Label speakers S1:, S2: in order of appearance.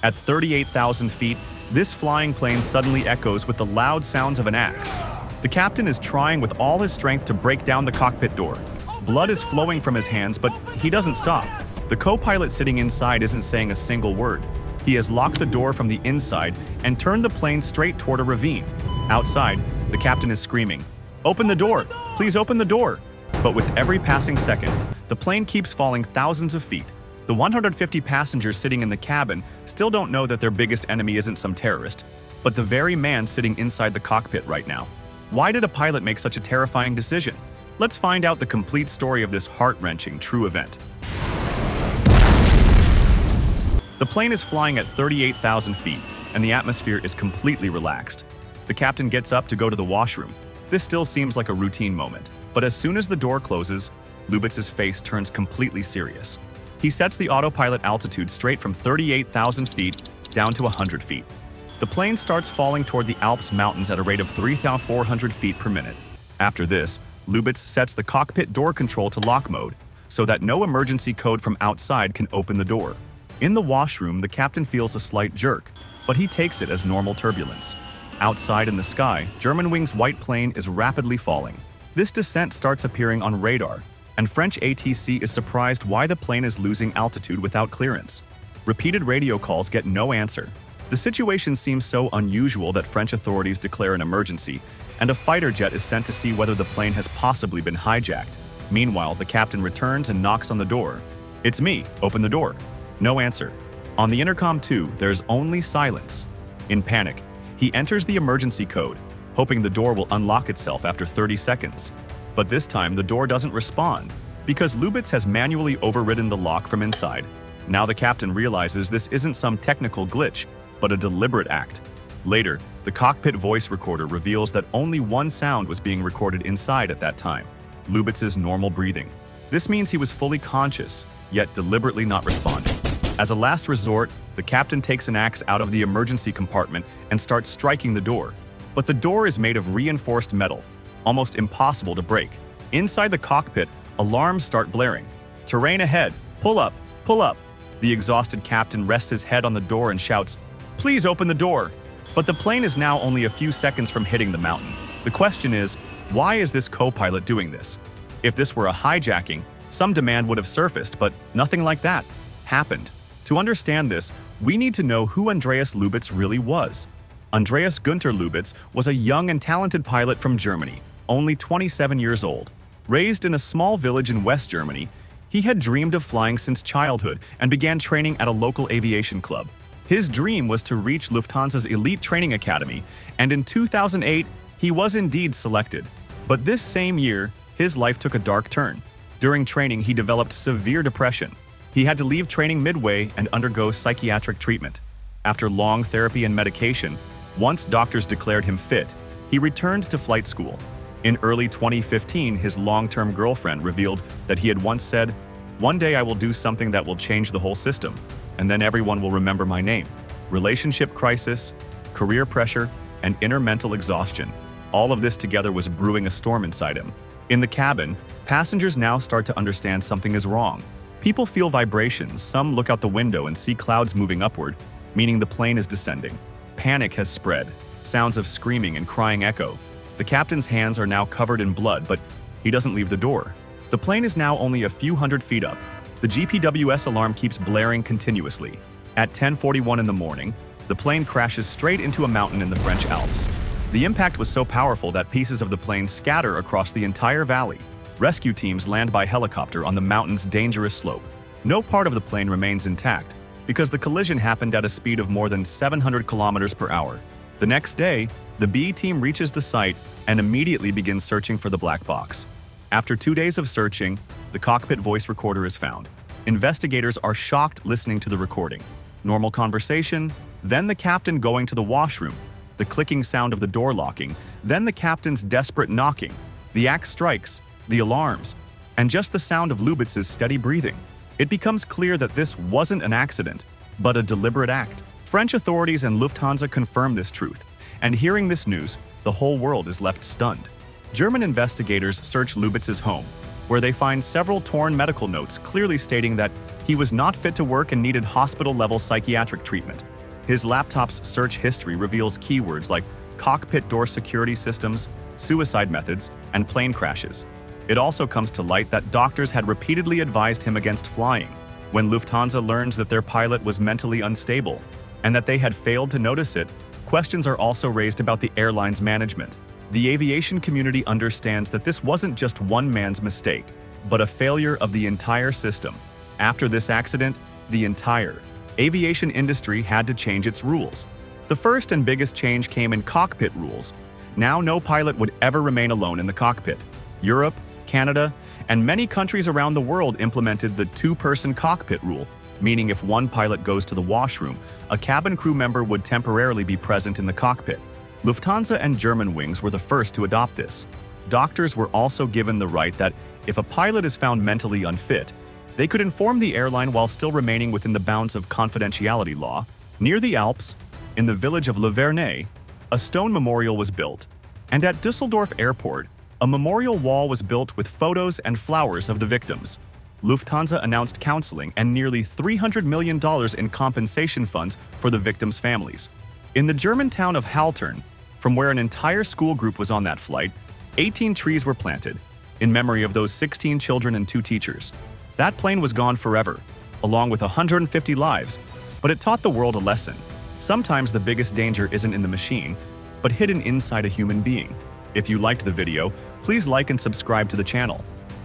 S1: At 38,000 feet, this flying plane suddenly echoes with the loud sounds of an axe. The captain is trying with all his strength to break down the cockpit door. Blood is flowing from his hands, but he doesn't stop. The co-pilot sitting inside isn't saying a single word. He has locked the door from the inside and turned the plane straight toward a ravine. Outside, the captain is screaming, "Open the door! Please open the door!" But with every passing second, the plane keeps falling thousands of feet. The 150 passengers sitting in the cabin still don't know that their biggest enemy isn't some terrorist, but the very man sitting inside the cockpit right now. Why did a pilot make such a terrifying decision? Let's find out the complete story of this heart-wrenching true event. The plane is flying at 38,000 feet, and the atmosphere is completely relaxed. The captain gets up to go to the washroom. This still seems like a routine moment, but as soon as the door closes, Lubitz's face turns completely serious. He sets the autopilot altitude straight from 38,000 feet down to 100 feet. The plane starts falling toward the Alps mountains at a rate of 3,400 feet per minute. After this, Lubitz sets the cockpit door control to lock mode so that no emergency code from outside can open the door. In the washroom, the captain feels a slight jerk, but he takes it as normal turbulence. Outside in the sky, Germanwings' white plane is rapidly falling. This descent starts appearing on radar, and French ATC is surprised why the plane is losing altitude without clearance. Repeated radio calls get no answer. The situation seems so unusual that French authorities declare an emergency, and a fighter jet is sent to see whether the plane has possibly been hijacked. Meanwhile, the captain returns and knocks on the door. "It's me, open the door." No answer. On the intercom too, there's only silence. In panic, he enters the emergency code, hoping the door will unlock itself after 30 seconds. But this time, the door doesn't respond, because Lubitz has manually overridden the lock from inside. Now the captain realizes this isn't some technical glitch, but a deliberate act. Later, the cockpit voice recorder reveals that only one sound was being recorded inside at that time: Lubitz's normal breathing. This means he was fully conscious, yet deliberately not responding. As a last resort, the captain takes an axe out of the emergency compartment and starts striking the door. But the door is made of reinforced metal, almost impossible to break. Inside the cockpit, alarms start blaring. "Terrain ahead! Pull up! Pull up!" The exhausted captain rests his head on the door and shouts, "Please open the door!" But the plane is now only a few seconds from hitting the mountain. The question is, why is this co-pilot doing this? If this were a hijacking, some demand would have surfaced, but nothing like that happened. To understand this, we need to know who Andreas Lubitz really was. Andreas Günther Lubitz was a young and talented pilot from Germany, only 27 years old. Raised in a small village in West Germany, he had dreamed of flying since childhood and began training at a local aviation club. His dream was to reach Lufthansa's elite training academy, and in 2008, he was indeed selected. But this same year, his life took a dark turn. During training, he developed severe depression. He had to leave training midway and undergo psychiatric treatment. After long therapy and medication, once doctors declared him fit, he returned to flight school. In early 2015, his long-term girlfriend revealed that he had once said, "One day I will do something that will change the whole system, and then everyone will remember my name." Relationship crisis, career pressure, and inner mental exhaustion. All of this together was brewing a storm inside him. In the cabin, passengers now start to understand something is wrong. People feel vibrations, some look out the window and see clouds moving upward, meaning the plane is descending. Panic has spread. Sounds of screaming and crying echo. The captain's hands are now covered in blood, but he doesn't leave the door. The plane is now only a few hundred feet up. The GPWS alarm keeps blaring continuously. At 10:41 in the morning, the plane crashes straight into a mountain in the French Alps. The impact was so powerful that pieces of the plane scatter across the entire valley. Rescue teams land by helicopter on the mountain's dangerous slope. No part of the plane remains intact, because the collision happened at a speed of more than 700 kilometers per hour. The next day, the B team reaches the site and immediately begins searching for the black box. After 2 days of searching, the cockpit voice recorder is found. Investigators are shocked listening to the recording. Normal conversation, then the captain going to the washroom, the clicking sound of the door locking, then the captain's desperate knocking, the axe strikes, the alarms, and just the sound of Lubitz's steady breathing. It becomes clear that this wasn't an accident, but a deliberate act. French authorities and Lufthansa confirm this truth, and hearing this news, the whole world is left stunned. German investigators search Lubitz's home, where they find several torn medical notes clearly stating that he was not fit to work and needed hospital-level psychiatric treatment. His laptop's search history reveals keywords like cockpit door security systems, suicide methods, and plane crashes. It also comes to light that doctors had repeatedly advised him against flying. When Lufthansa learns that their pilot was mentally unstable and that they had failed to notice it, questions are also raised about the airline's management. The aviation community understands that this wasn't just one man's mistake, but a failure of the entire system. After this accident, the entire aviation industry had to change its rules. The first and biggest change came in cockpit rules. Now no pilot would ever remain alone in the cockpit. Europe, Canada, and many countries around the world implemented the two-person cockpit rule, meaning if one pilot goes to the washroom, a cabin crew member would temporarily be present in the cockpit. Lufthansa and Germanwings were the first to adopt this. Doctors were also given the right that if a pilot is found mentally unfit, they could inform the airline while still remaining within the bounds of confidentiality law. Near the Alps, in the village of Le Vernet, a stone memorial was built, and at Düsseldorf Airport, a memorial wall was built with photos and flowers of the victims. Lufthansa announced counseling and nearly $300 million in compensation funds for the victims' families. In the German town of Haltern, from where an entire school group was on that flight, 18 trees were planted, in memory of those 16 children and 2 teachers. That plane was gone forever, along with 150 lives, but it taught the world a lesson. Sometimes the biggest danger isn't in the machine, but hidden inside a human being. If you liked the video, please like and subscribe to the channel.